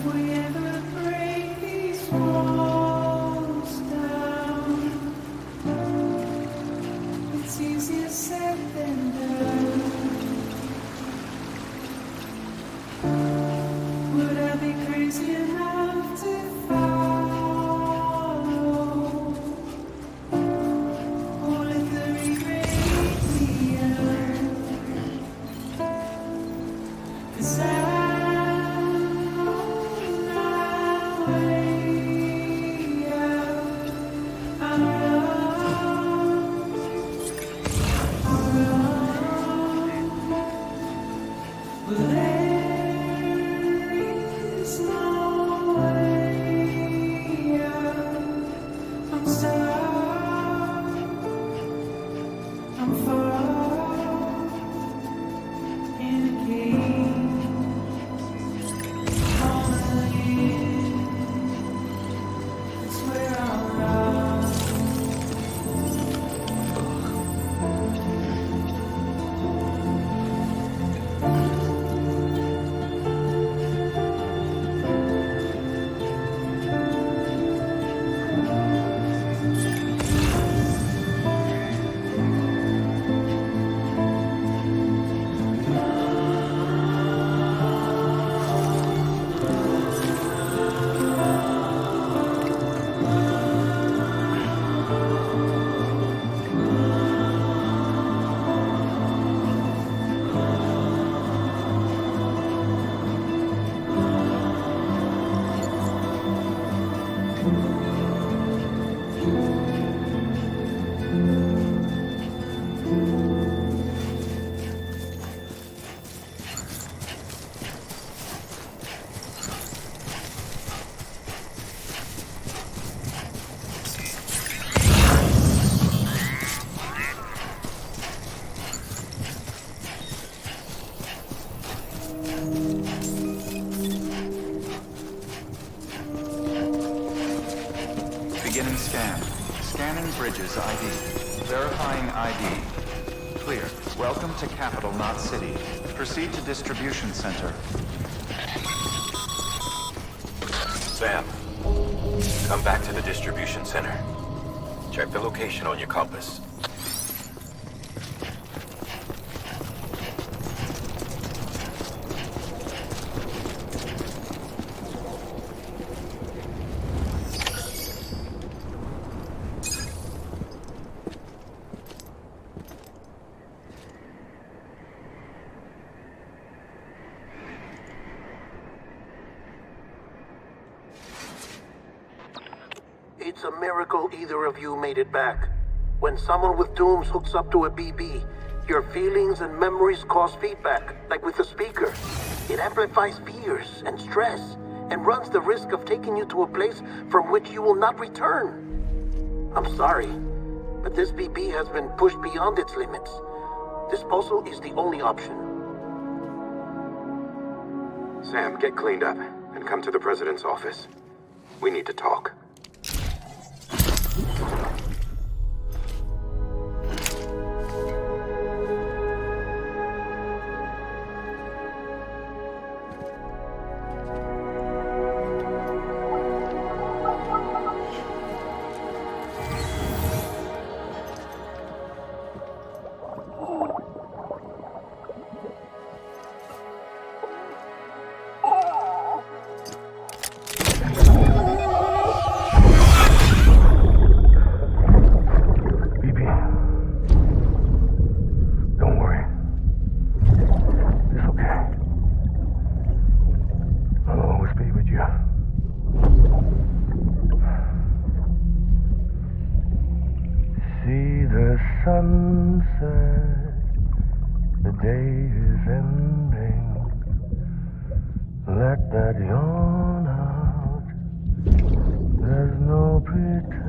we ever break these walls down, it's easier said than done. Would I be crazy enough to follow? Or let the regret eat me up? 'Cause I'm on my way out. I'm wrong. But there is no way out. I'm stuck. I'm far in a cage. All in. It's where I'll run. Beginning scan. Scanning Bridges ID. Verifying ID. Clear. Welcome to Capital Knot City. Proceed to Distribution Center. Sam, come back to the distribution center. Check the location on your compass. It's a miracle either of you made it back. When someone with Dooms hooks up to a BB, your feelings and memories cause feedback, like with a speaker. It amplifies fears and stress, and runs the risk of taking you to a place from which you will not return. I'm sorry, but this BB has been pushed beyond its limits. Disposal is the only option. Sam, get cleaned up and come to the president's office. We need to talk. Sunset, the day is ending. Let that yawn out. There's no pretending.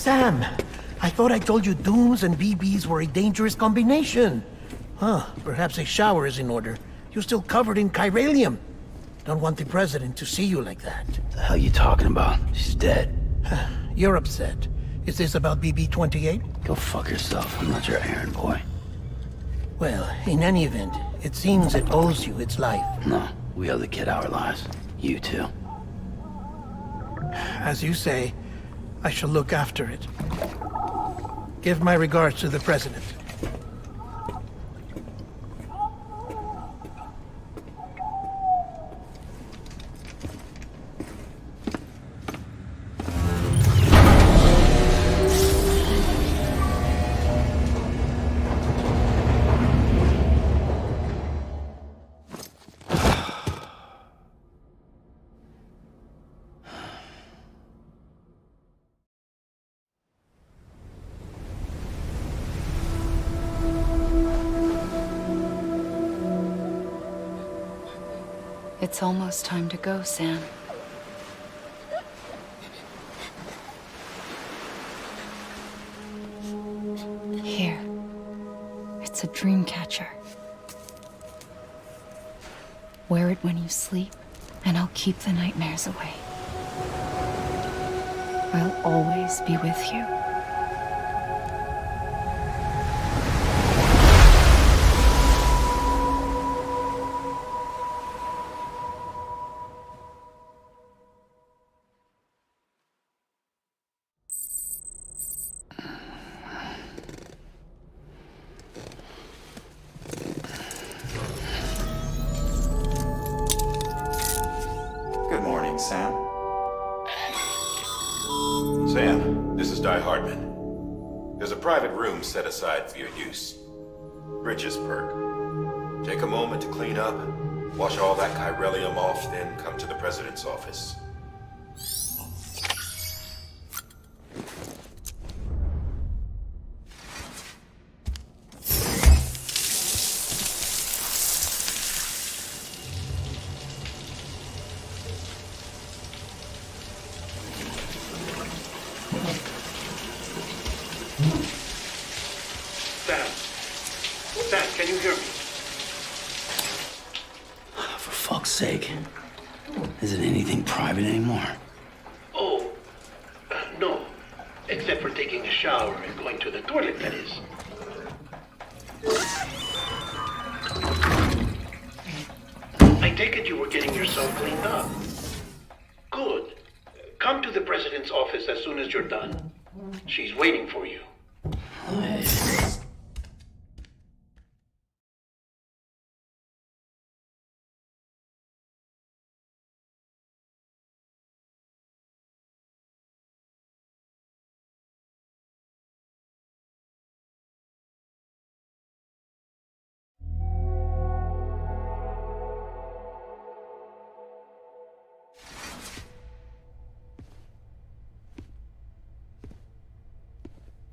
Sam, I thought I told you Dooms and BBs were a dangerous combination. Huh, perhaps a shower is in order. You're still covered in chiralium. Don't want the president to see you like that. The hell you talking about? She's dead. You're upset. Is this about BB-28? Go fuck yourself. I'm not your errand boy. Well, in any event, it seems it owes you its life. No, we owe the kid our lives. You too. As you say, I shall look after it. Give my regards to the president. It's almost time to go, Sam. Here. It's a dream catcher. Wear it when you sleep, and I'll keep the nightmares away. I'll always be with you. Good morning, Sam. Sam, this is Di Hartman. There's a private room set aside for your use. Bridges perk. Take a moment to clean up, wash all that chiralium off, then come to the president's office. Sam, can you hear me? For fuck's sake. Isn't anything private anymore? Oh, no. Except for taking a shower and going to the toilet, that is. I take it you were getting yourself cleaned up. Good. Come to the president's office as soon as you're done. She's waiting for you.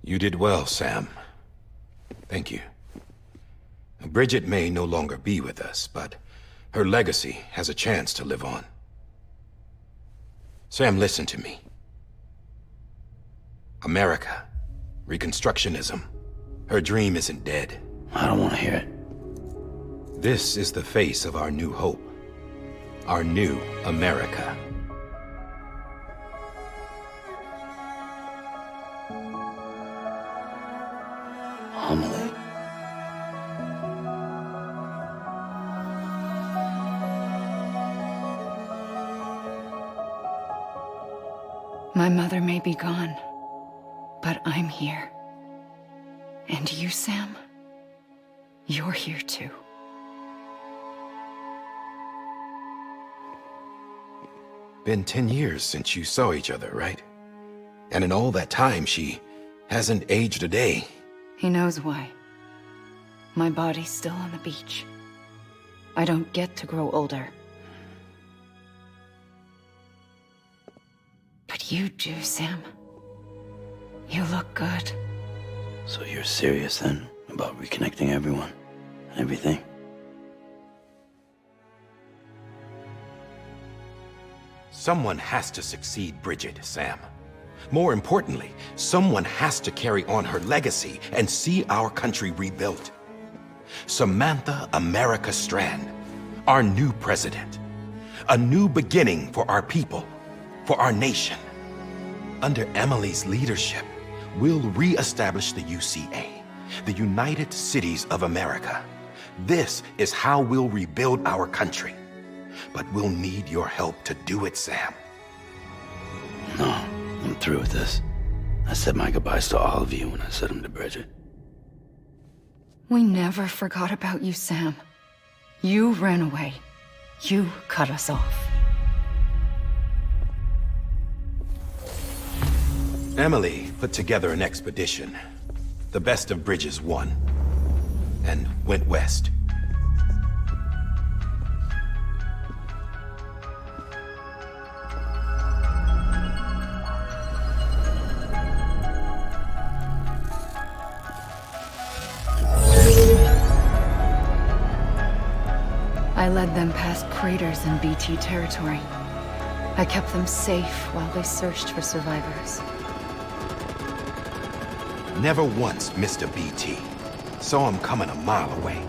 You did well, Sam. Thank you. Bridget may no longer be with us, but her legacy has a chance to live on. Sam, listen to me. America, Reconstructionism, her dream isn't dead. I don't want to hear it. This is the face of our new hope. Our new America. Amelie. My mother may be gone, but I'm here. And you, Sam? You're here too. Been 10 years since you saw each other, right? And in all that time, she hasn't aged a day. He knows why. My body's still on the beach. I don't get to grow older. But you do, Sam. You look good. So you're serious then about reconnecting everyone and everything? Someone has to succeed Bridget, Sam. More importantly, someone has to carry on her legacy and see our country rebuilt. Samantha America Strand, our new president. A new beginning for our people, for our nation. Under Emily's leadership, we'll re-establish the UCA, the United Cities of America. This is how we'll rebuild our country. But we'll need your help to do it, Sam. No, I'm through with this. I said my goodbyes to all of you when I said them to Bridget. We never forgot about you, Sam. You ran away. You cut us off. Emily put together an expedition. The best of Bridges won. And went west. I led them past craters in BT territory. I kept them safe while they searched for survivors. Never once missed a BT. Saw him coming a mile away.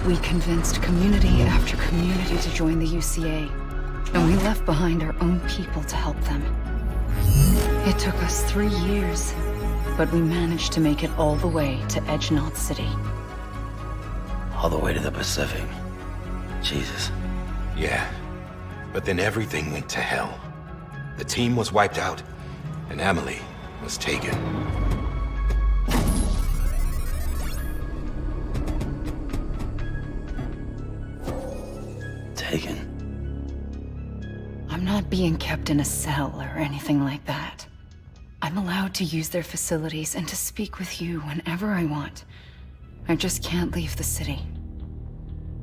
We convinced community after community to join the UCA, and we left behind our own people to help them. It took us 3 years, but we managed to make it all the way to Edge Knot City. All the way to the Pacific. Jesus. Yeah, but then everything went to hell. The team was wiped out, and Emily was taken. Taken? I'm not being kept in a cell or anything like that. I'm allowed to use their facilities and to speak with you whenever I want. I just can't leave the city.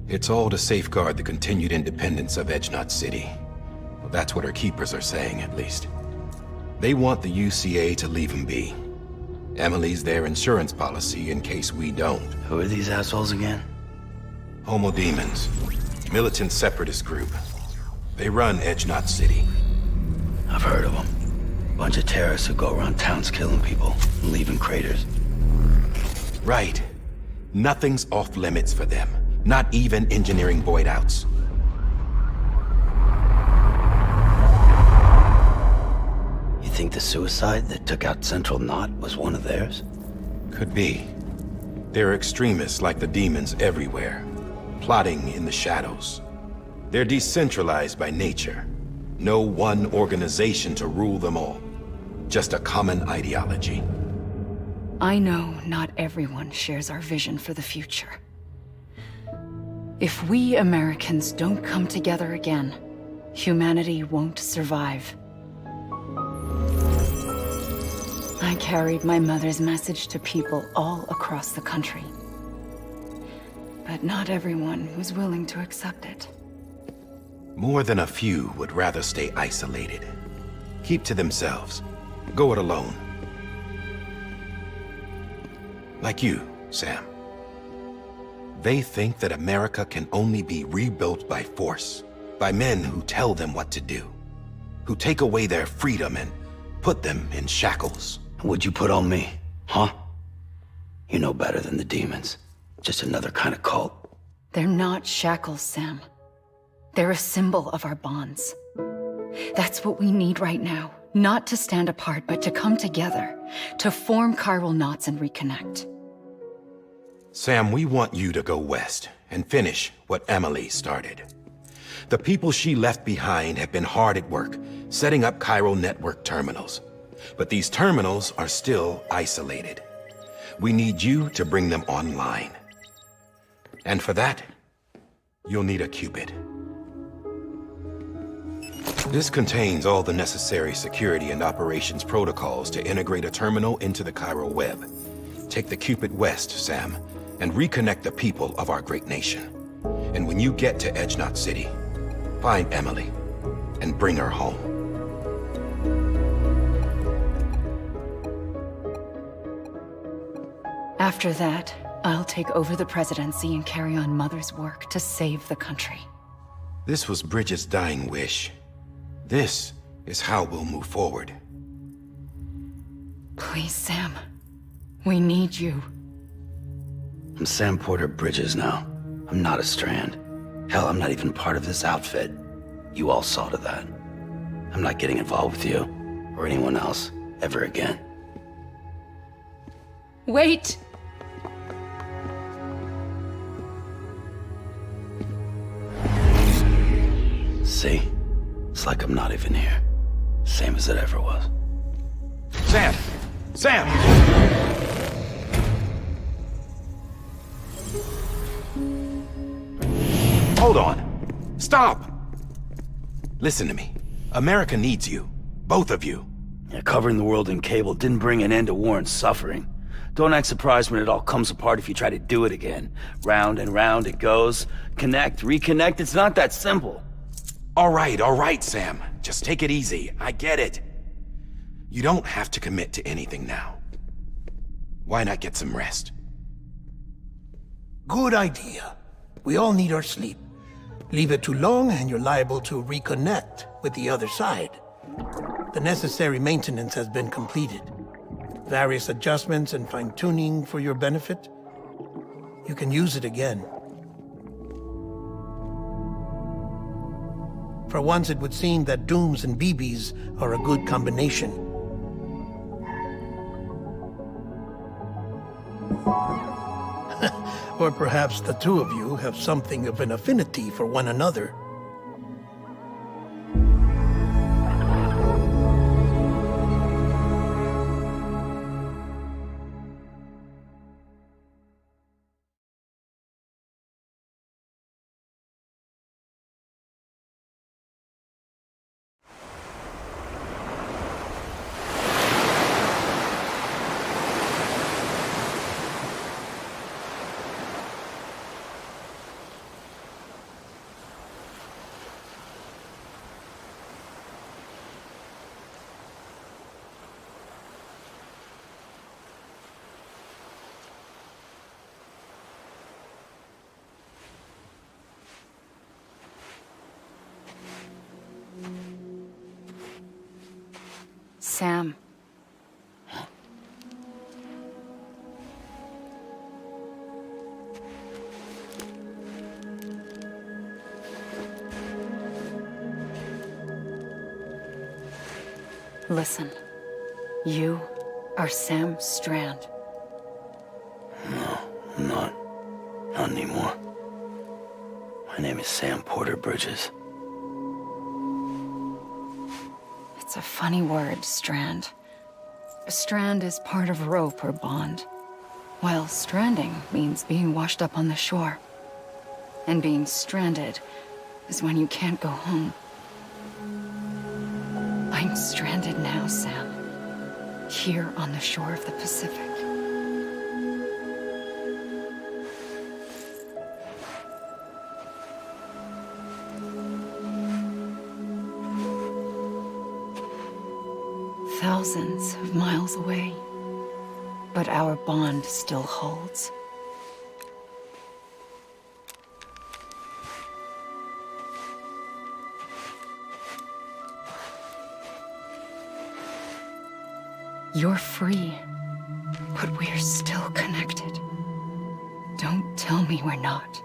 It's all to safeguard the continued independence of Edge Knot City. Well, that's what our keepers are saying, at least. They want the UCA to leave him be. Emily's their insurance policy in case we don't. Who are these assholes again? Homo Demons. Militant separatist group. They run Edge Knot City. I've heard of them. Bunch of terrorists who go around towns killing people and leaving craters. Right. Nothing's off limits for them. Not even engineering void outs. You think the suicide that took out Central Knot was one of theirs? Could be. There are extremists like the demons everywhere, plotting in the shadows. They're decentralized by nature. No one organization to rule them all. Just a common ideology. I know not everyone shares our vision for the future. If we Americans don't come together again, humanity won't survive. I carried my mother's message to people all across the country. But not everyone was willing to accept it. More than a few would rather stay isolated. Keep to themselves. Go it alone. Like you, Sam. They think that America can only be rebuilt by force, by men who tell them what to do, who take away their freedom and put them in shackles. What'd you put on me, huh? You know better than the demons. Just another kind of cult. They're not shackles, Sam. They're a symbol of our bonds. That's what we need right now. Not to stand apart, but to come together, to form chiral knots and reconnect. Sam, we want you to go west and finish what Emily started. The people she left behind have been hard at work, setting up chiral network terminals. But these terminals are still isolated. We need you to bring them online. And for that, you'll need a Cupid. This contains all the necessary security and operations protocols to integrate a terminal into the chiral web. Take the Cupid west, Sam, and reconnect the people of our great nation. And when you get to Edge Knot City, find Emily and bring her home. After that, I'll take over the presidency and carry on Mother's work to save the country. This was Bridget's dying wish. This is how we'll move forward. Please, Sam. We need you. I'm Sam Porter Bridges now. I'm not a Strand. Hell, I'm not even part of this outfit. You all saw to that. I'm not getting involved with you, or anyone else, ever again. Wait! See? It's like I'm not even here. Same as it ever was. Sam! Sam! Hold on. Stop! Listen to me. America needs you. Both of you. Yeah, covering the world in cable didn't bring an end to war and suffering. Don't act surprised when it all comes apart if you try to do it again. Round and round it goes. Connect, reconnect, it's not that simple. All right, Sam. Just take it easy. I get it. You don't have to commit to anything now. Why not get some rest? Good idea. We all need our sleep. Leave it too long and you're liable to reconnect with the other side. The necessary maintenance has been completed. Various adjustments and fine-tuning for your benefit. You can use it again. For once, it would seem that Dooms and BBs are a good combination. Or perhaps the two of you have something of an affinity for one another. Sam. Listen. You are Sam Strand. No, I'm not. Not anymore. My name is Sam Porter Bridges. It's a funny word, Strand. A strand is part of rope or bond, while stranding means being washed up on the shore. And being stranded is when you can't go home. I'm stranded now, Sam. Here on the shore of the Pacific. Thousands of miles away, but our bond still holds. You're free, but we're still connected. Don't tell me we're not.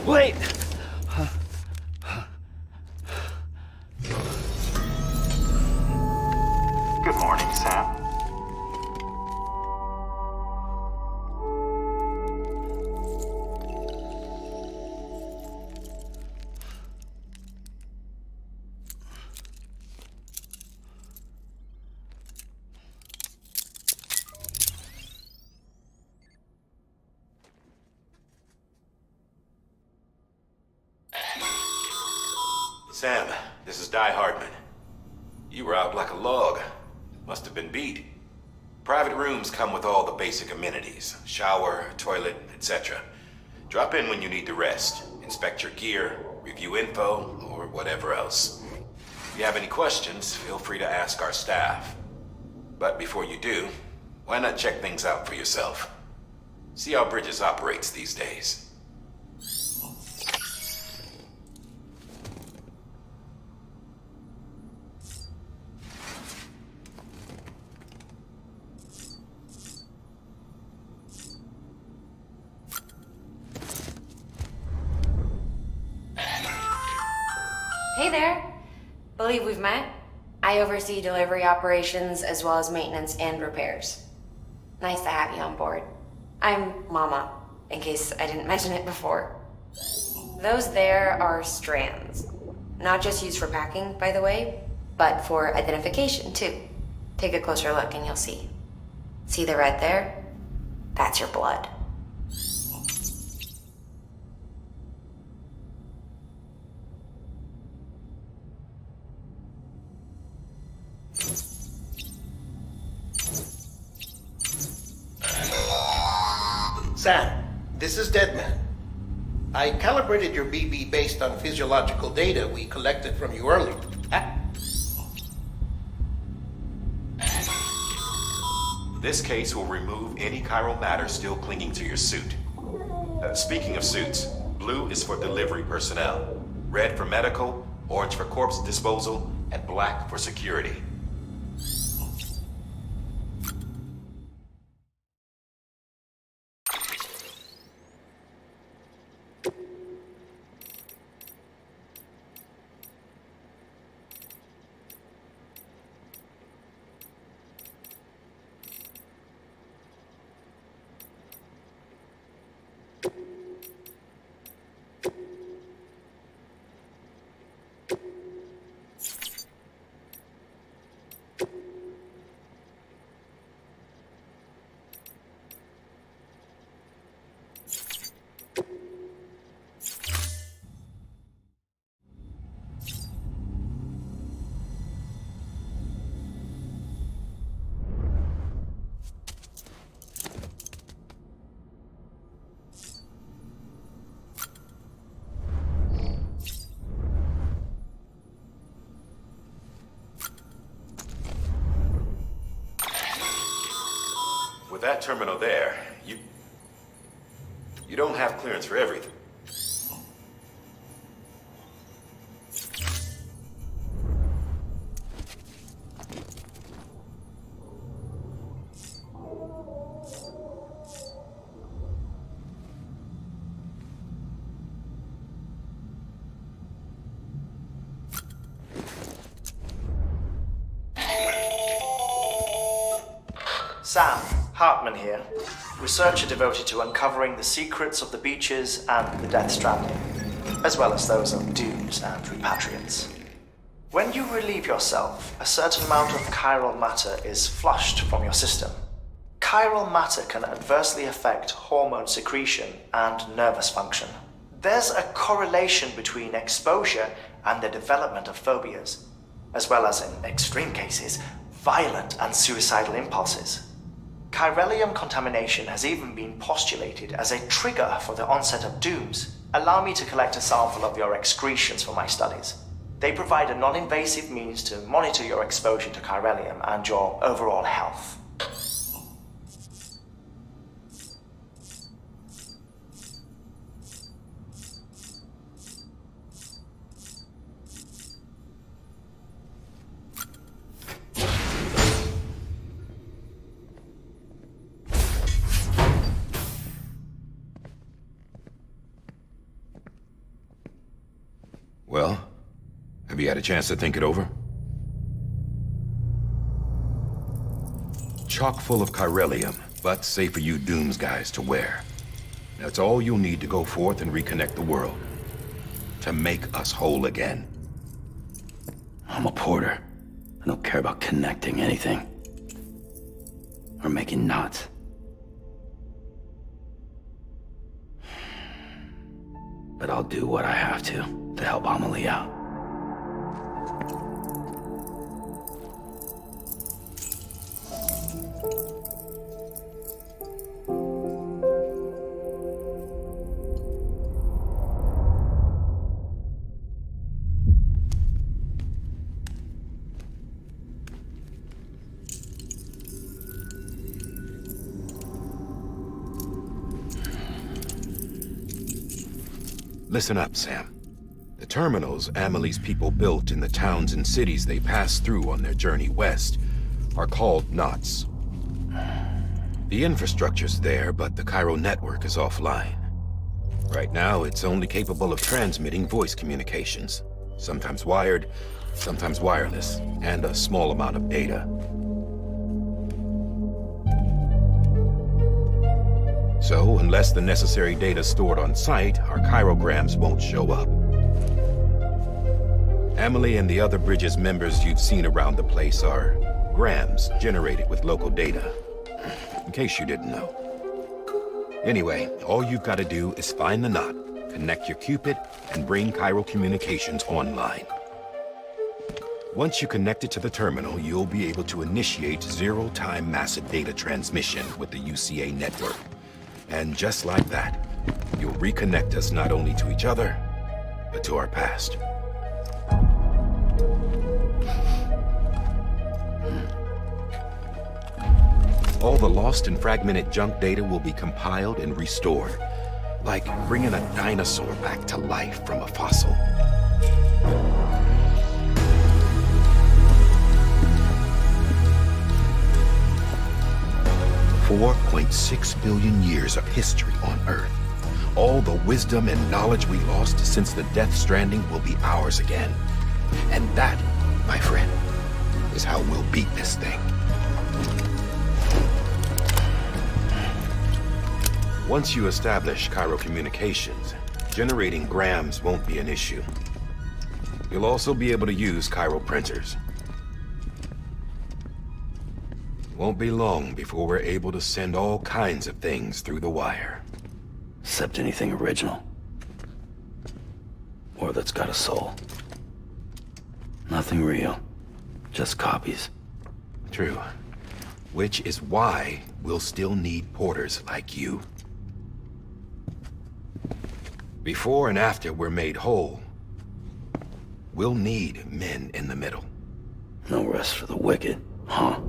Wait! Good morning, Sam. Sam, this is Die Hardman. You were out like a log. Must have been beat. Private rooms come with all the basic amenities. Shower, toilet, etc. Drop in when you need to rest. Inspect your gear, review info, or whatever else. If you have any questions, feel free to ask our staff. But before you do, why not check things out for yourself? See how Bridges operates these days. Hey there. Believe we've met. I oversee delivery operations as well as maintenance and repairs. Nice to have you on board. I'm Mama, in case I didn't mention it before. Those there are strands. Not just used for packing, by the way, but for identification too. Take a closer look and you'll see. See the red there? That's your blood. Sam, this is Deadman. I calibrated your BB based on physiological data we collected from you earlier. This case will remove any chiral matter still clinging to your suit. Speaking of suits, blue is for delivery personnel, red for medical, orange for corpse disposal, and black for security. With that terminal there, you don't have clearance for everything. Sam, Hartman here, researcher devoted to uncovering the secrets of the Beaches and the Death Stranding, as well as those of Dooms and Repatriants. When you relieve yourself, a certain amount of chiral matter is flushed from your system. Chiral matter can adversely affect hormone secretion and nervous function. There's a correlation between exposure and the development of phobias, as well as, in extreme cases, violent and suicidal impulses. Chiralium contamination has even been postulated as a trigger for the onset of dooms. Allow me to collect a sample of your excretions for my studies. They provide a non-invasive means to monitor your exposure to chiralium and your overall health. Well, have you had a chance to think it over? Chock full of chiralium, but safe for you Dooms guys to wear. That's all you'll need to go forth and reconnect the world. To make us whole again. I'm a porter. I don't care about connecting anything. Or making knots. But I'll do what I have to help Amelie out. Listen up, Sam. The terminals Amelie's people built in the towns and cities they passed through on their journey west are called knots. The infrastructure's there, but the Cairo network is offline. Right now, it's only capable of transmitting voice communications, sometimes wired, sometimes wireless, and a small amount of data. So, unless the necessary data stored on site, our chirograms won't show up. Amelie and the other Bridges members you've seen around the place are grams generated with local data. In case you didn't know. Anyway, all you've got to do is find the knot, connect your Cupid, and bring Cairo Communications online. Once you connect it to the terminal, you'll be able to initiate zero-time massive data transmission with the UCA network. And just like that, you'll reconnect us not only to each other, but to our past. All the lost and fragmented junk data will be compiled and restored, like bringing a dinosaur back to life from a fossil. $4.6 billion years of history on Earth. All the wisdom and knowledge we lost since the Death Stranding will be ours again. And that, my friend, is how we'll beat this thing. Once you establish Cairo Communications, generating grams won't be an issue. You'll also be able to use Cairo printers. Won't be long before we're able to send all kinds of things through the wire. Except anything original. Or that's got a soul. Nothing real. Just copies. True. Which is why we'll still need porters like you. Before and after we're made whole, we'll need men in the middle. No rest for the wicked, huh?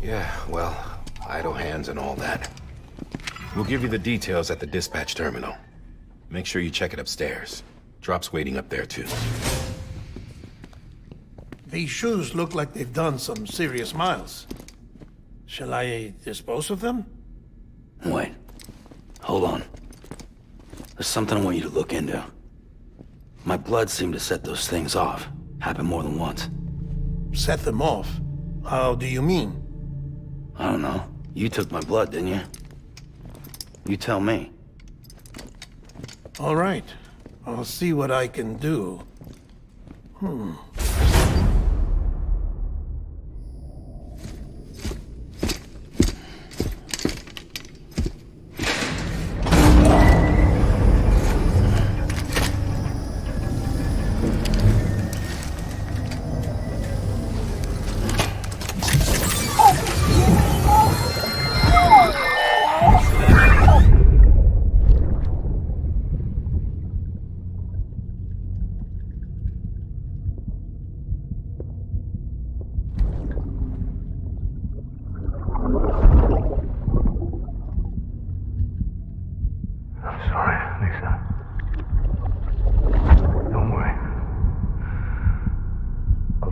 Yeah, well, idle hands and all that. We'll give you the details at the dispatch terminal. Make sure you check it upstairs. Drop's waiting up there, too. These shoes look like they've done some serious miles. Shall I dispose of them? Wait. Hold on. There's something I want you to look into. My blood seemed to set those things off. Happened more than once. Set them off? How do you mean? I don't know. You took my blood, didn't you? You tell me. All right. I'll see what I can do.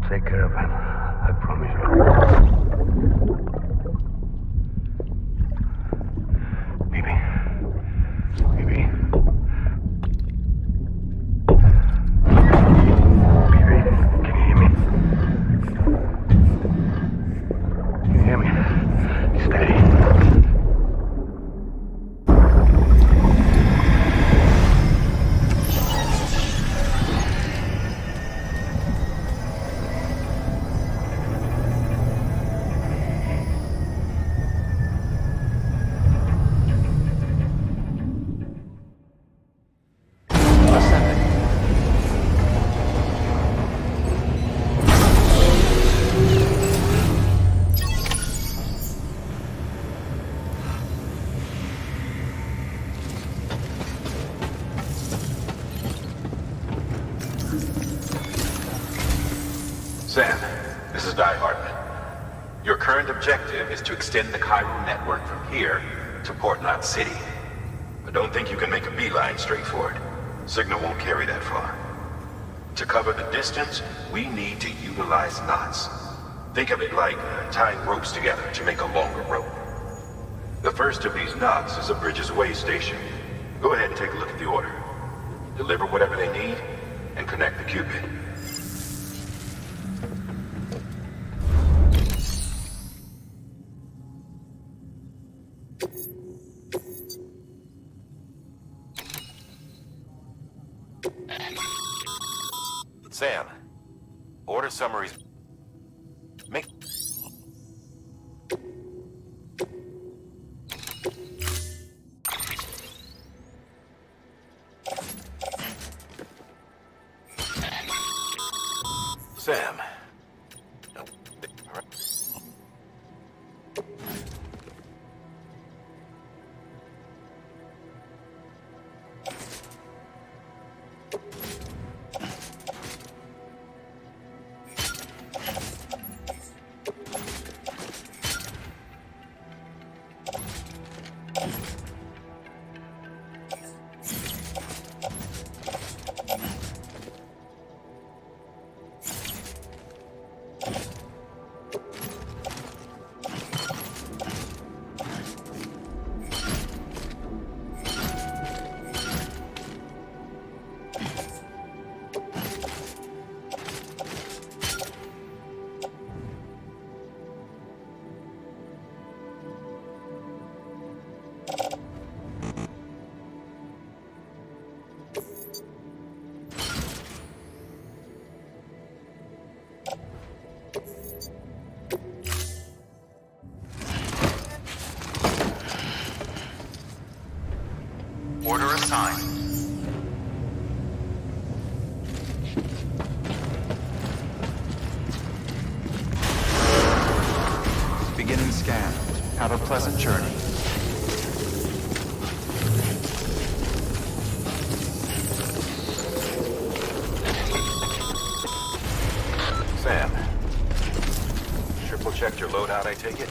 Take care of him. I promise you. Baby. Baby, can you hear me? Can you hear me? Steady. Ascending. Sam, this is Die Hardman. Your current objective is to extend the Chiral network from here to Port Knot City. But don't think you can make a beeline straight for it. Signal won't carry that far. To cover the distance, we need to utilize knots. Think of it like tying ropes together to make a longer rope. The first of these knots is a Bridges Way station. Go ahead and take a look at the order. Deliver whatever they need, and connect the Cupid. Sam, order summaries. Make... Sam. No. All right. Order assigned. Beginning scan. Have a pleasant journey. Sam. Triple checked your loadout, I take it?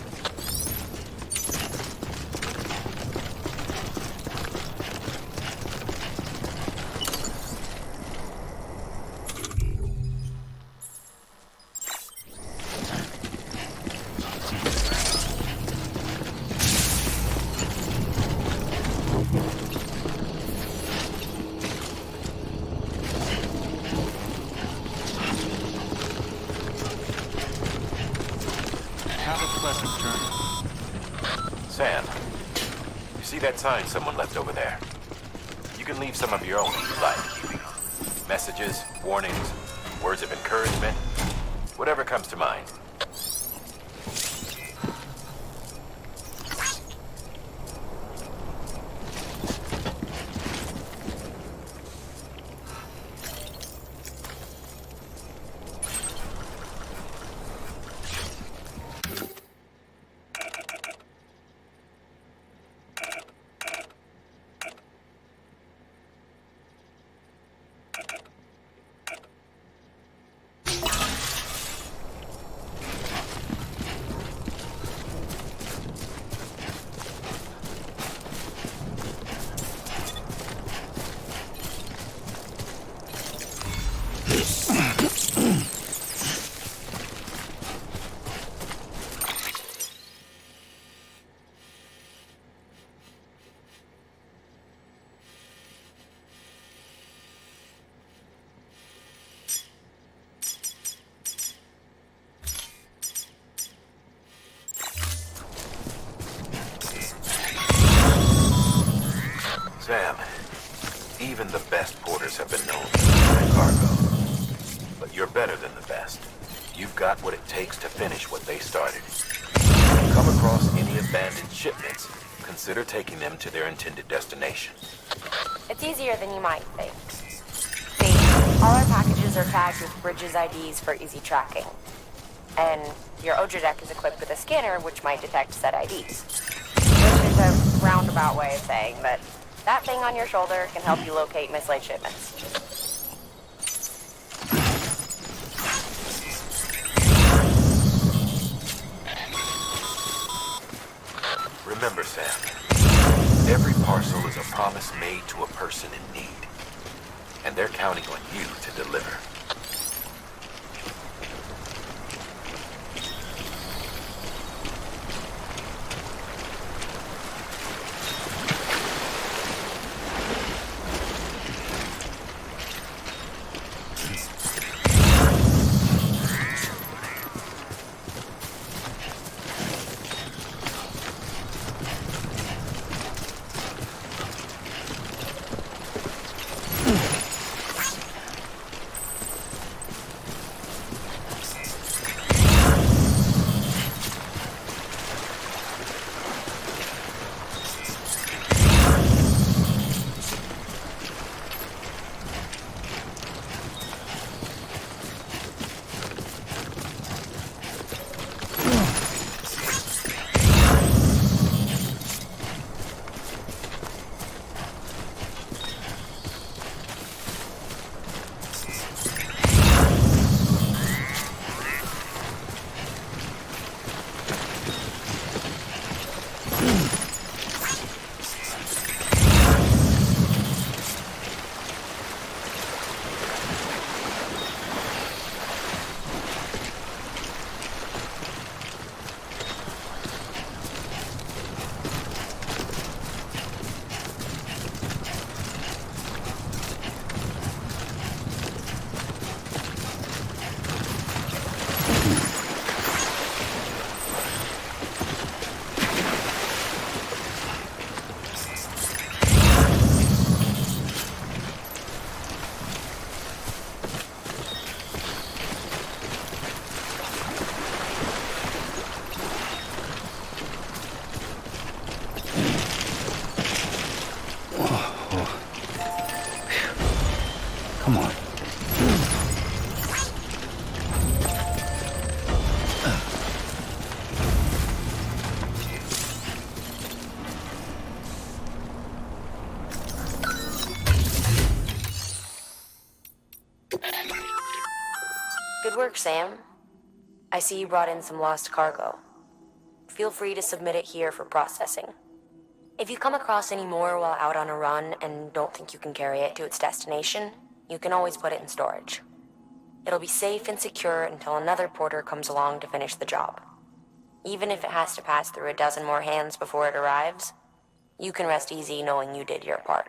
Have a pleasant journey. Sam, you see that sign someone left over there? You can leave some of your own if you like. Messages, warnings, words of encouragement, whatever comes to mind. Sam, even the best porters have been known to their cargo. But you're better than the best. You've got what it takes to finish what they started. If you come across any abandoned shipments, consider taking them to their intended destination. It's easier than you might think. See, all our packages are tagged with Bridges IDs for easy tracking. And your Odra deck is equipped with a scanner which might detect said IDs. Which is a roundabout way of saying that that thing on your shoulder can help you locate mislaid shipments. Remember, Sam, every parcel is a promise made to a person in need. And they're counting on you to deliver. Come on. Good work, Sam. I see you brought in some lost cargo. Feel free to submit it here for processing. If you come across any more while out on a run and don't think you can carry it to its destination, you can always put it in storage. It'll be safe and secure until another porter comes along to finish the job. Even if it has to pass through a dozen more hands before it arrives, you can rest easy knowing you did your part.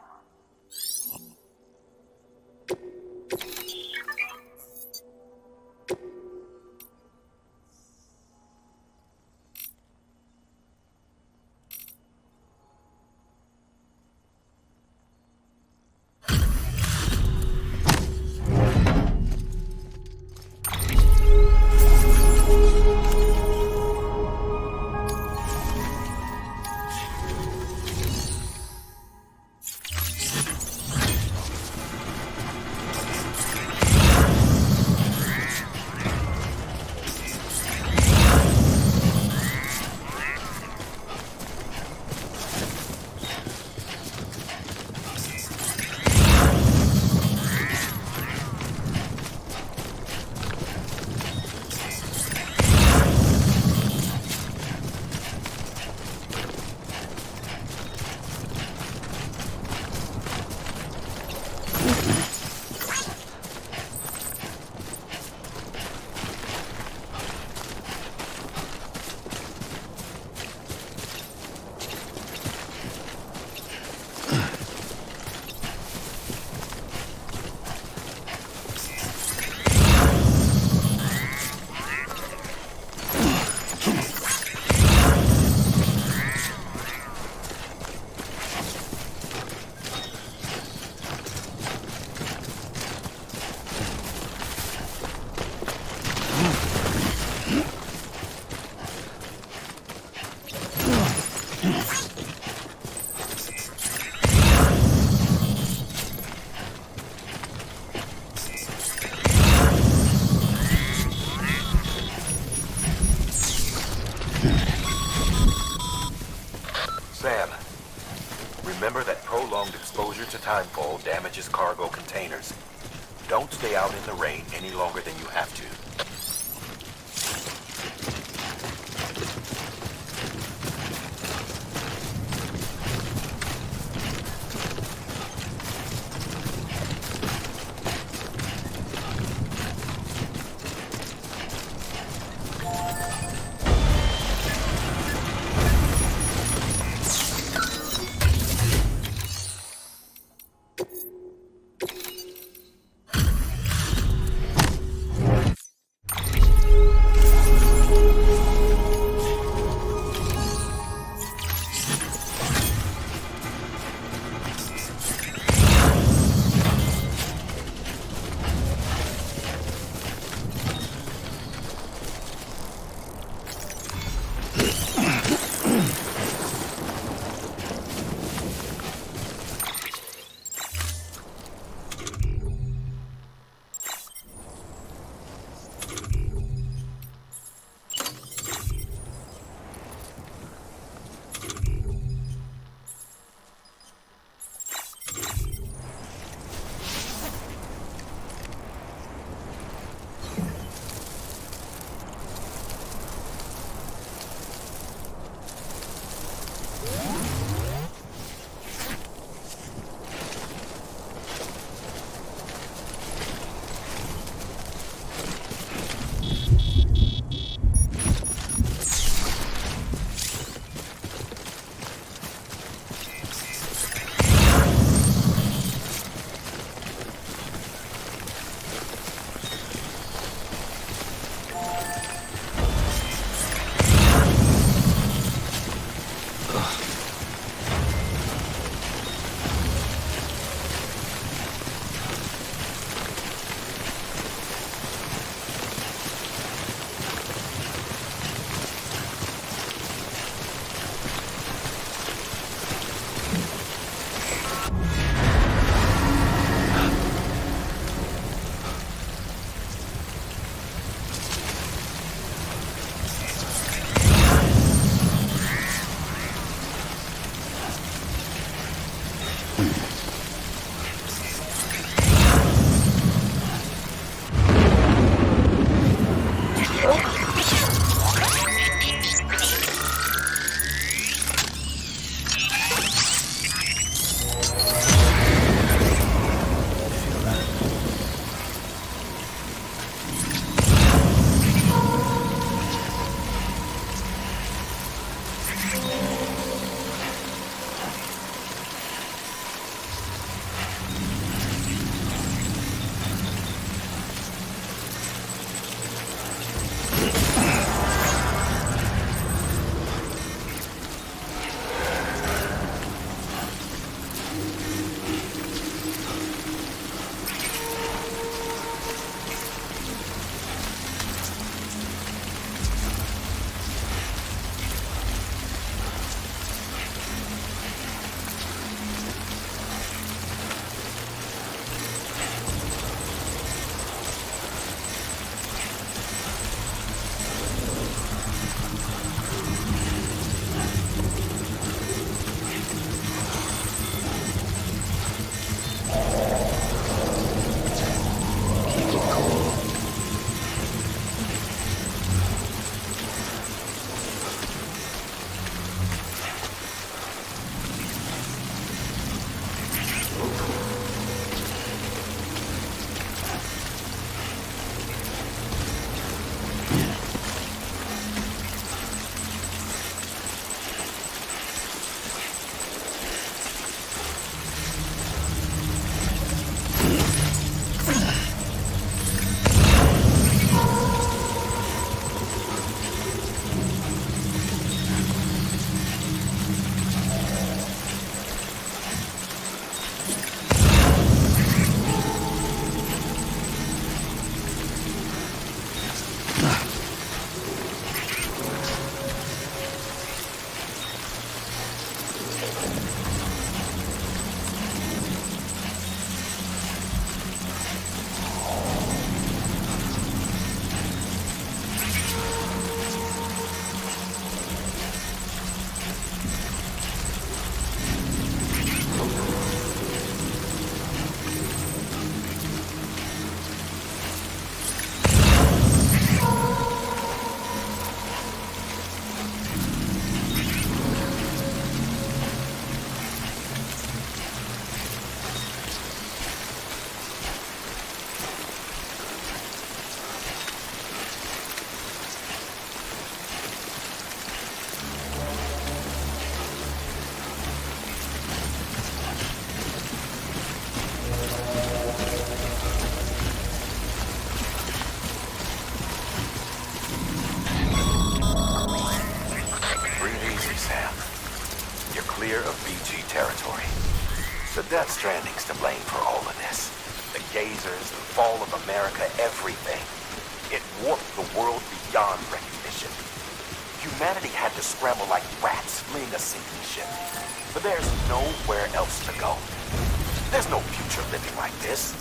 Remember that prolonged exposure to timefall damages cargo containers. Don't stay out in the rain any longer than you have to. clear of BG territory. The Death Stranding's to blame for all of this. The Gazers, the fall of America, everything. It warped the world beyond recognition. Humanity had to scramble like rats fleeing a sinking ship. But there's nowhere else to go. There's no future living like this.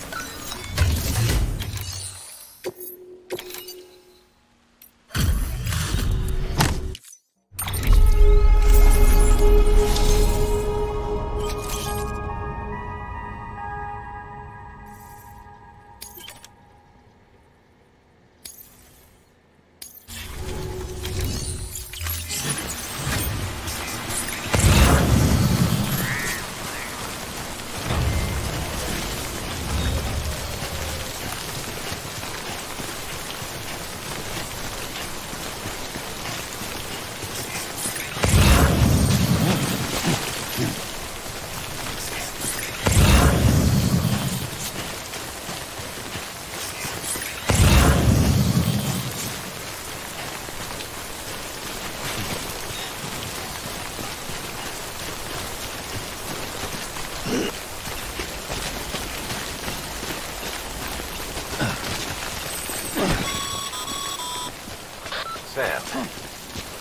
Sam,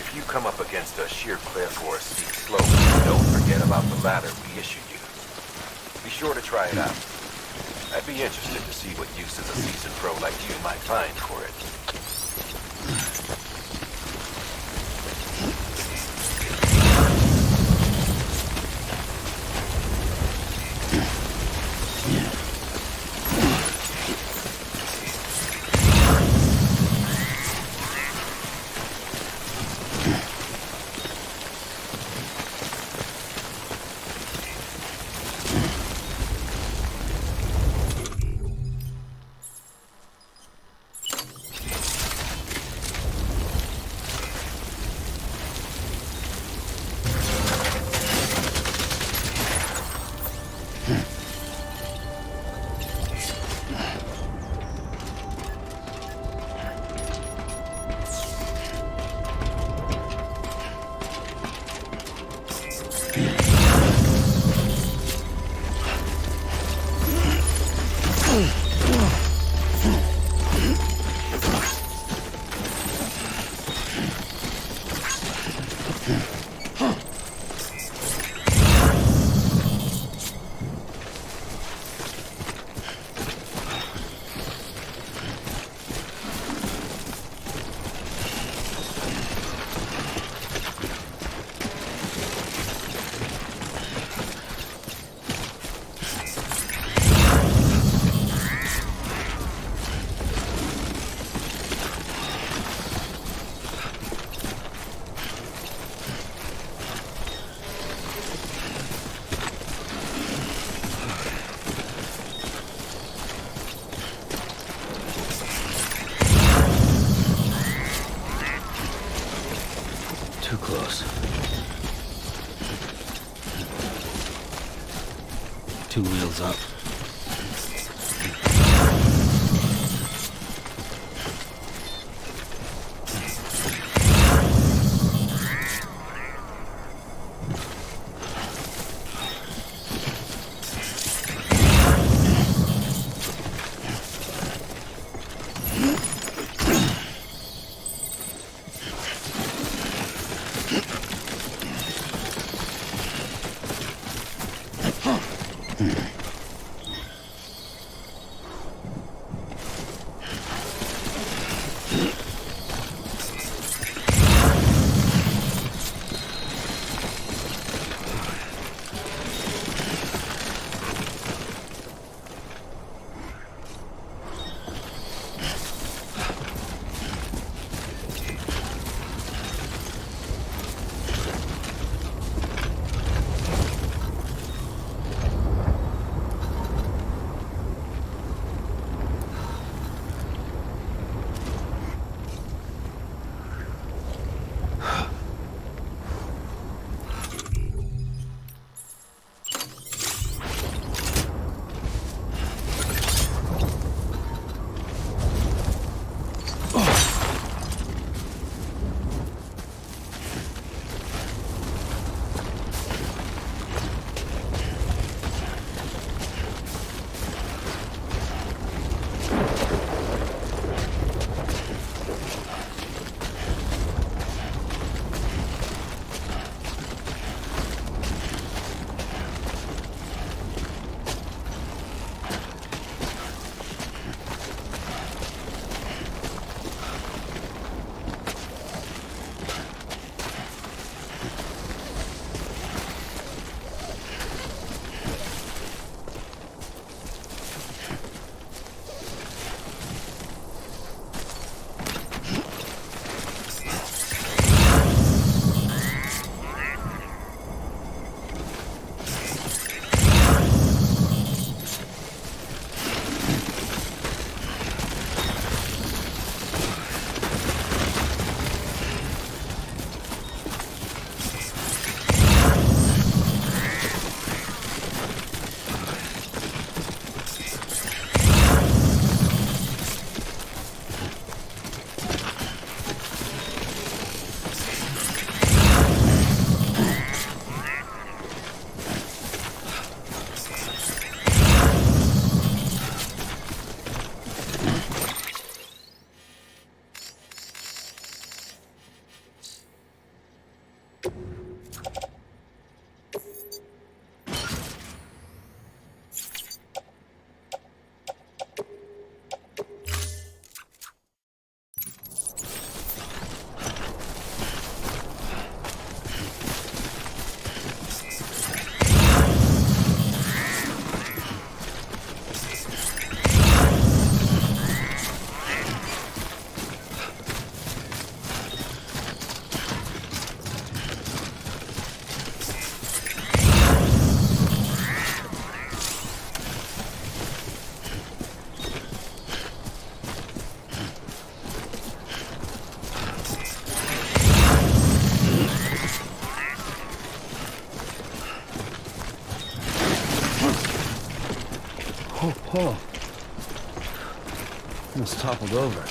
if you come up against a sheer cliff or a steep slope, don't forget about the ladder we issued you. Be sure to try it out. I'd be interested to see what uses a seasoned pro like you might find for it. Too close. Two wheels up. Oh, almost toppled over.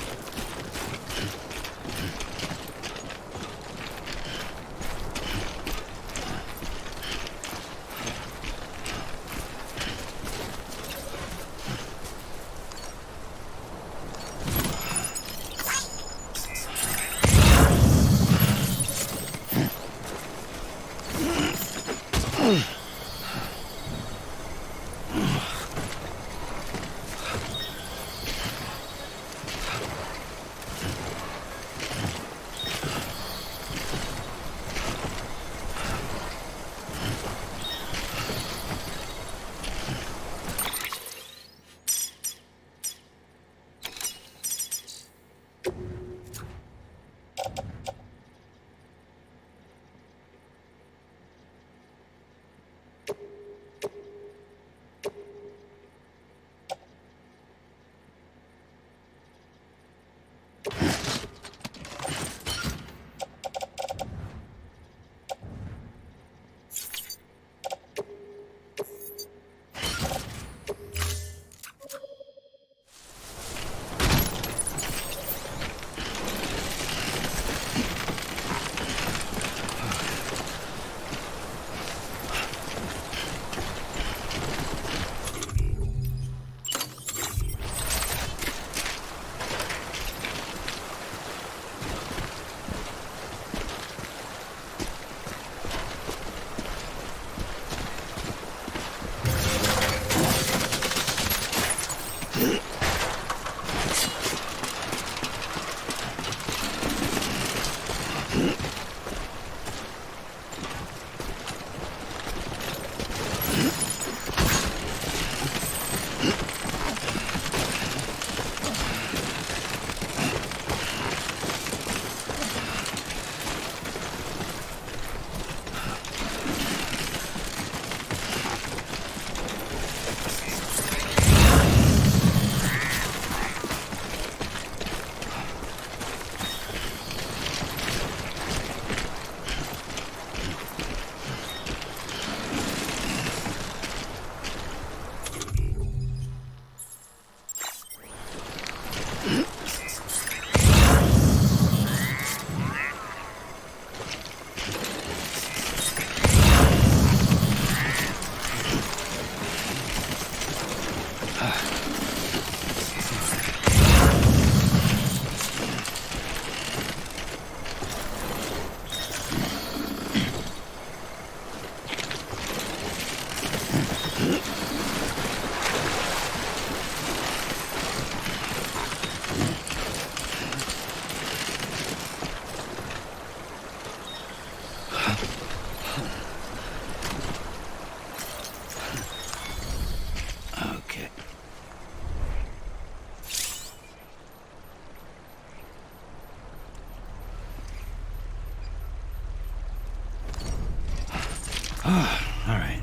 Alright.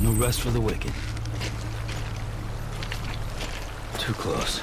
No rest for the wicked. Too close.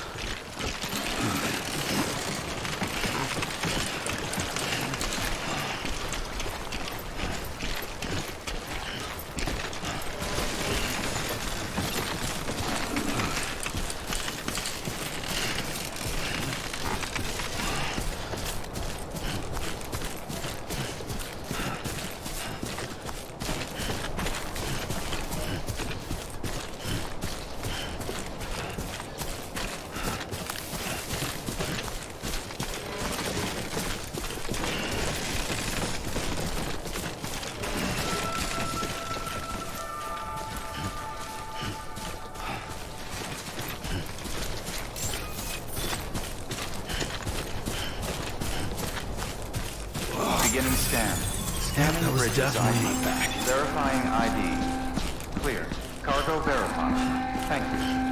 Beginning scan. Scanning That was bridges definitely ID. my back. Verifying ID. Clear. Cargo verified. Thank you.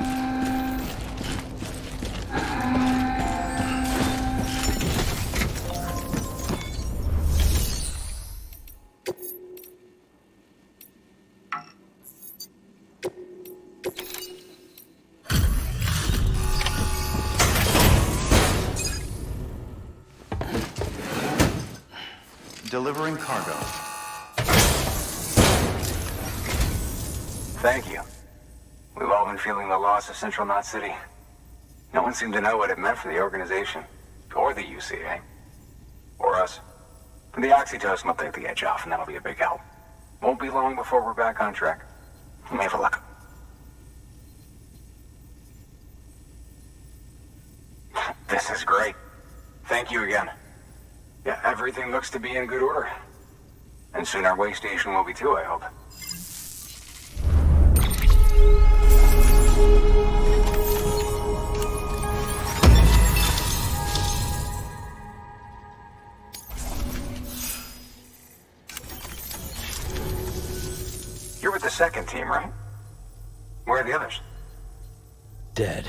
Delivering cargo. Thank you. We've all been feeling the loss of Central Knot City. No one seemed to know what it meant for the organization, or the UCA, or us. The oxytocin will take the edge off, and that'll be a big help. Won't be long before we're back on track. You may have a look. This is great. Thank you again. Yeah, everything looks to be in good order. And soon our way station will be too, I hope. You're with the second team, right? Where are the others? Dead.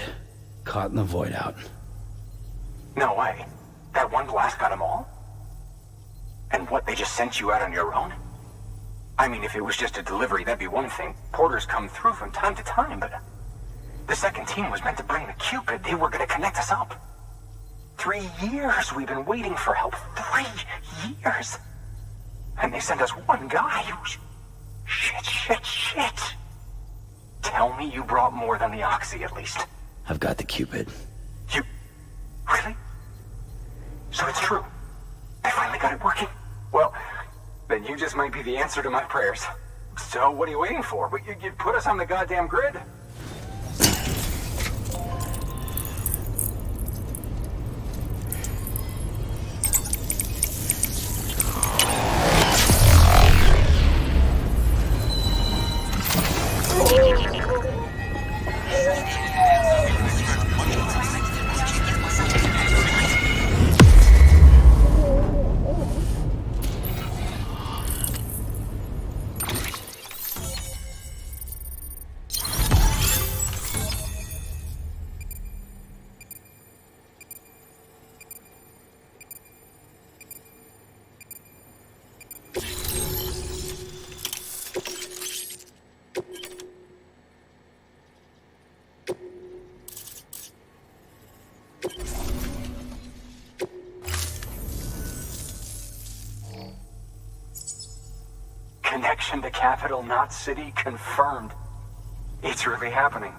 Caught in the void out. No way. That one blast got them all? And what, they just sent you out on your own? I mean, if it was just a delivery, that'd be one thing. Porters come through from time to time, but... The second team was meant to bring the Cupid. They were gonna connect us up. 3 years we've been waiting for help. 3 years! And they sent us one guy who's... Shit. Tell me you brought more than the Oxy, at least. I've got the Cupid. You... Really? So it's true. I finally got it working. Well, then you just might be the answer to my prayers. So what are you waiting for? You put us on the goddamn grid. Connection to Capital Knot City confirmed. It's really happening.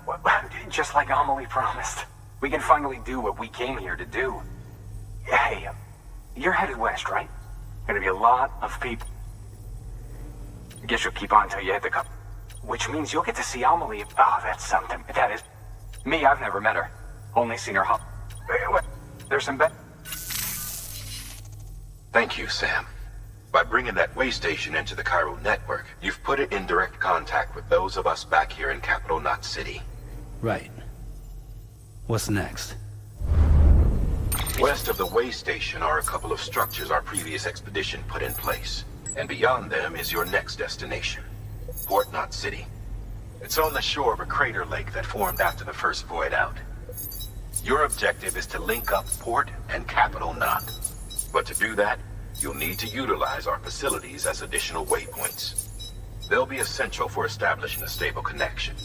Just like Amelie promised. We can finally do what we came here to do. Hey, you're headed west, right? Gonna be a lot of people. Guess you'll keep on till you hit the cup. Which means you'll get to see Amelie. Oh, that's something. That is... Me, I've never met her. Only seen her hop. What? There's some Thank you, Sam. By bringing that way station into the Cairo network, you've put it in direct contact with those of us back here in Capital Knot City. Right. What's next? West of the way station are a couple of structures our previous expedition put in place. And beyond them is your next destination, Port Knot City. It's on the shore of a crater lake that formed after the first void out. Your objective is to link up Port and Capital Knot. But to do that, you'll need to utilize our facilities as additional waypoints. They'll be essential for establishing a stable connection.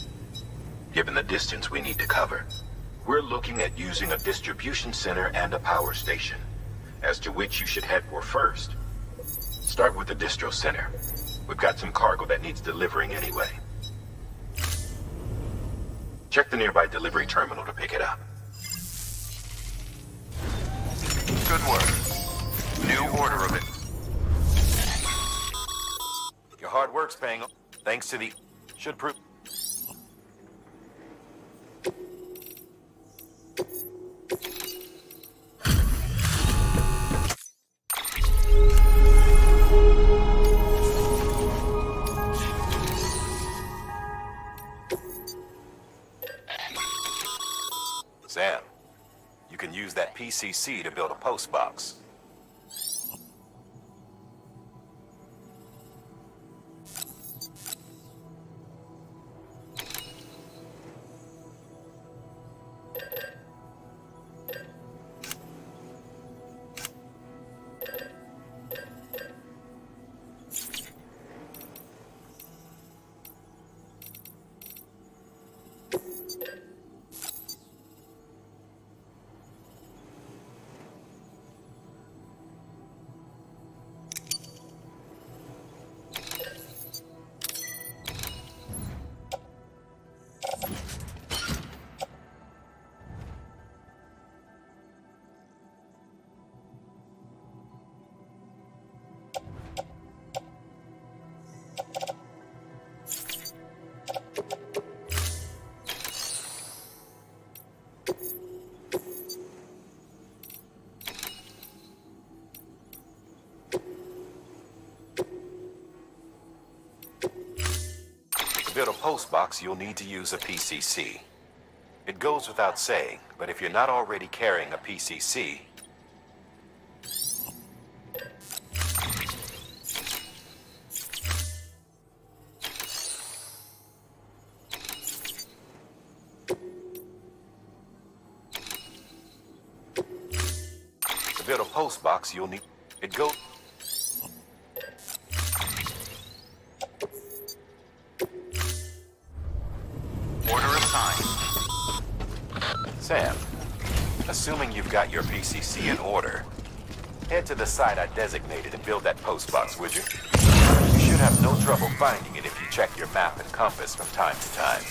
Given the distance we need to cover, we're looking at using a distribution center and a power station, as to which you should head for first. Start with the distro center. We've got some cargo that needs delivering anyway. Check the nearby delivery terminal to pick it up. Good work. New order of it. Your hard work's paying off. Thanks to the... Should prove... Sam, you can use that PCC to build a post box. build a post box, you'll need to use a PCC. It goes without saying, but if you're not already carrying a PCC, to build a post box, you'll need... It goes... Order assigned. Sam, assuming you've got your PCC in order, head to the site I designated and build that post box, would you? You should have no trouble finding it if you check your map and compass from time to time.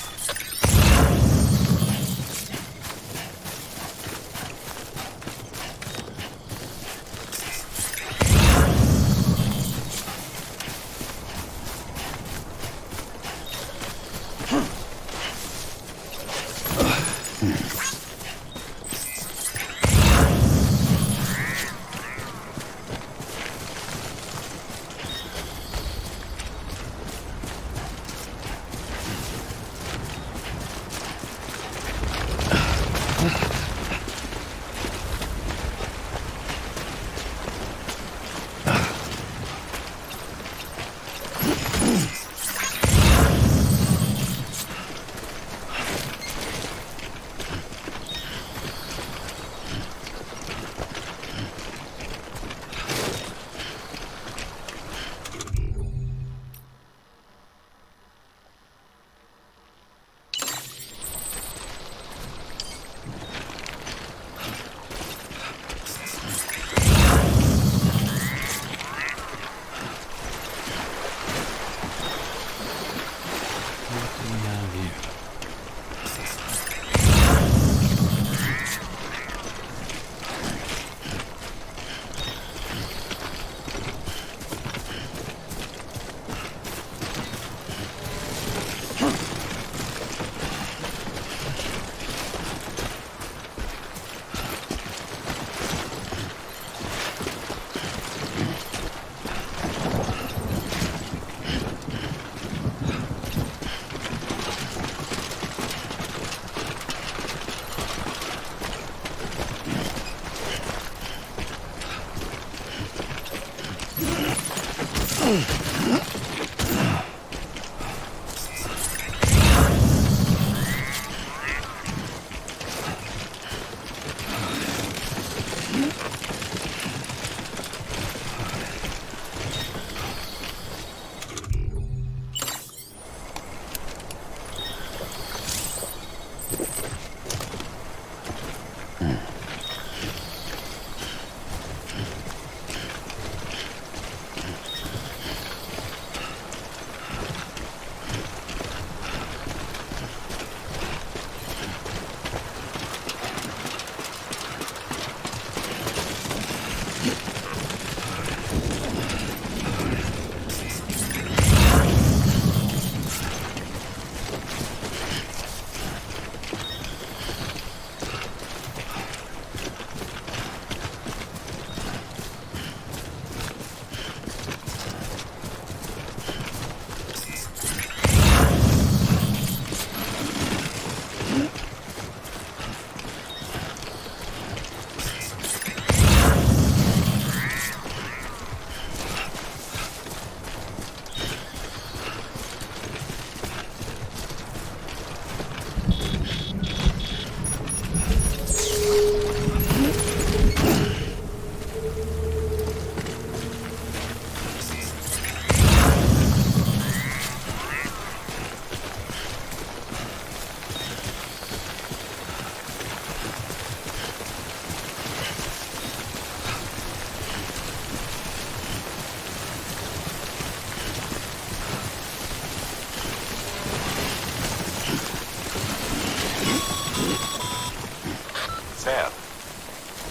Sam,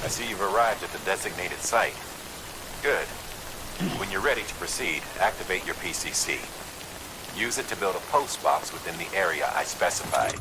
I see you've arrived at the designated site. Good. When you're ready to proceed, activate your PCC. Use it to build a post box within the area I specified.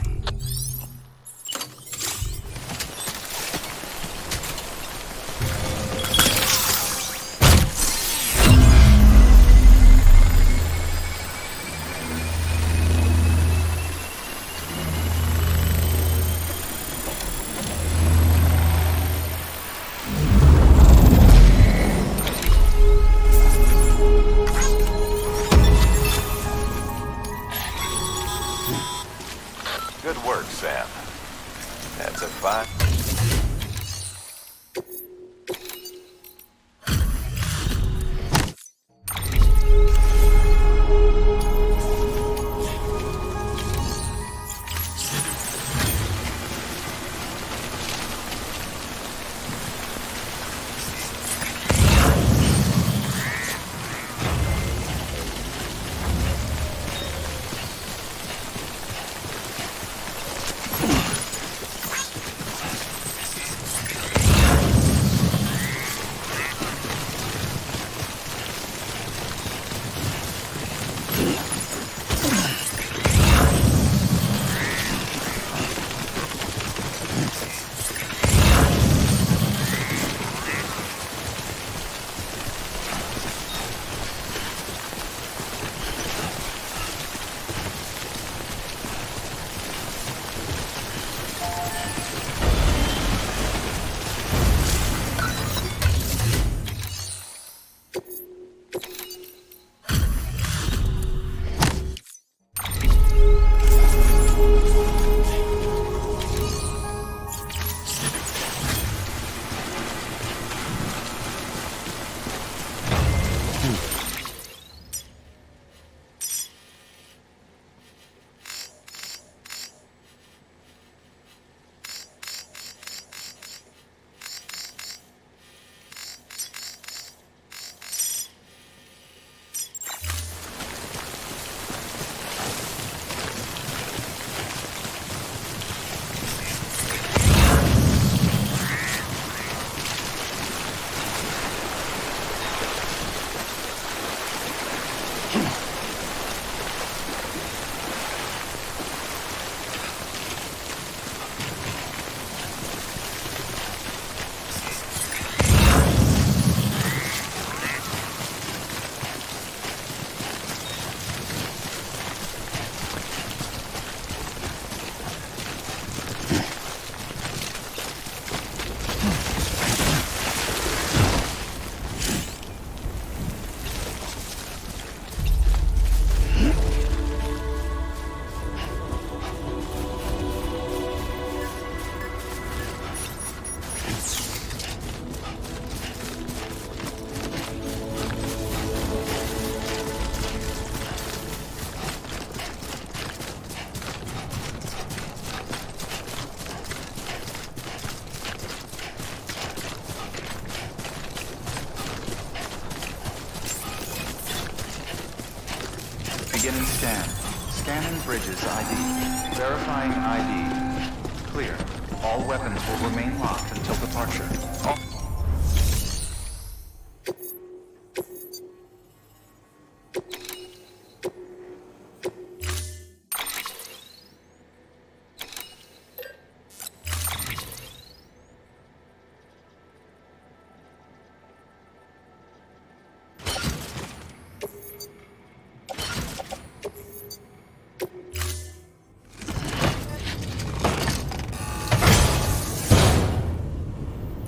Beginning scan. Scanning bridges ID. Verifying ID. Clear. All weapons will remain locked until departure.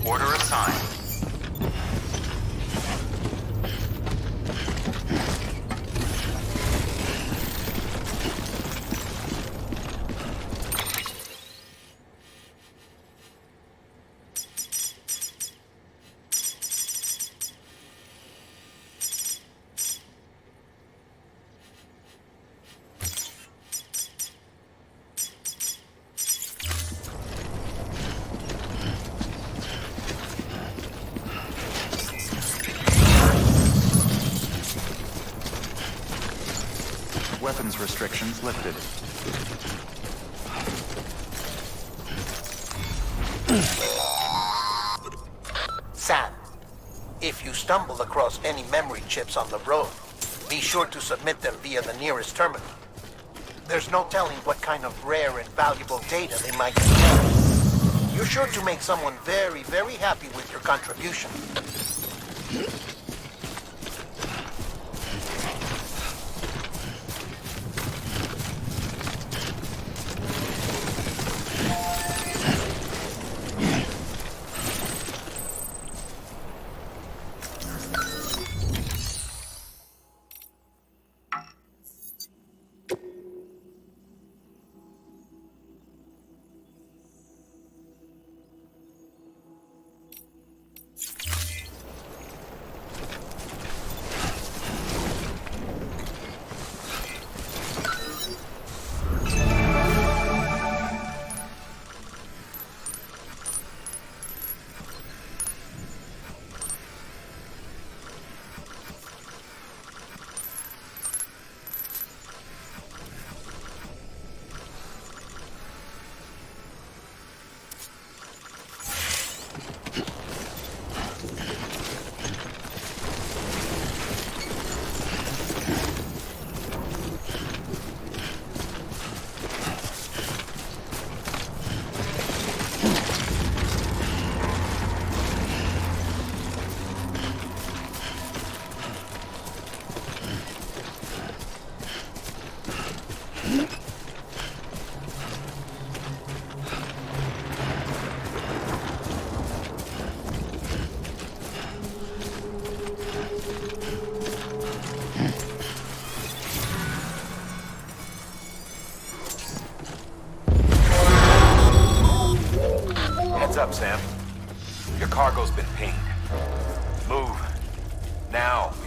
Order assigned. Weapons restrictions lifted. Sam, if you stumble across any memory chips on the road, be sure to submit them via the nearest terminal. There's no telling what kind of rare and valuable data they might contain. You're sure to make someone very, very happy with your contribution.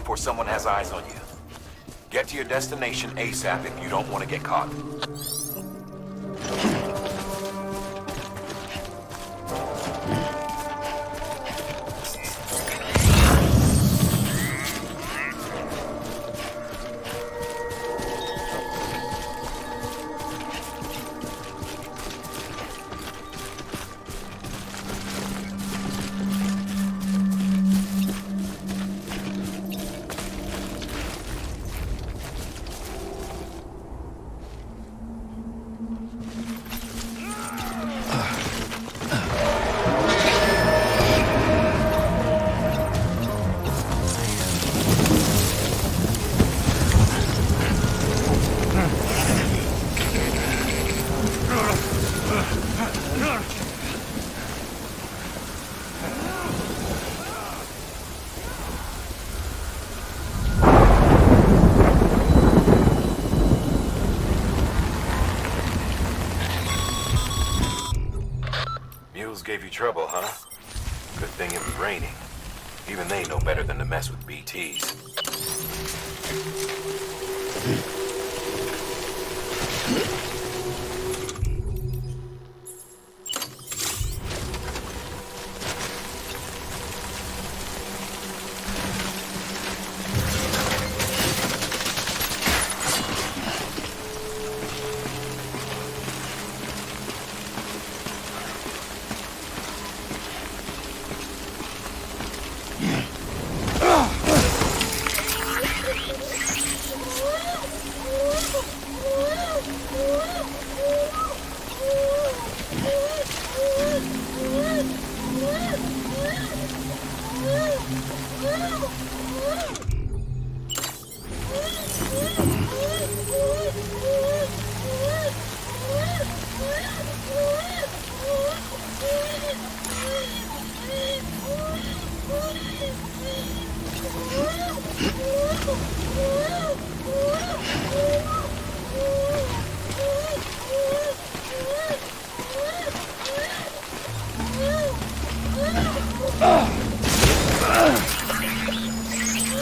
before someone has eyes on you. Get to your destination ASAP if you don't want to get caught. Gave you trouble, huh? Good thing it was raining. Even they know better than to mess with BTs. Ugh!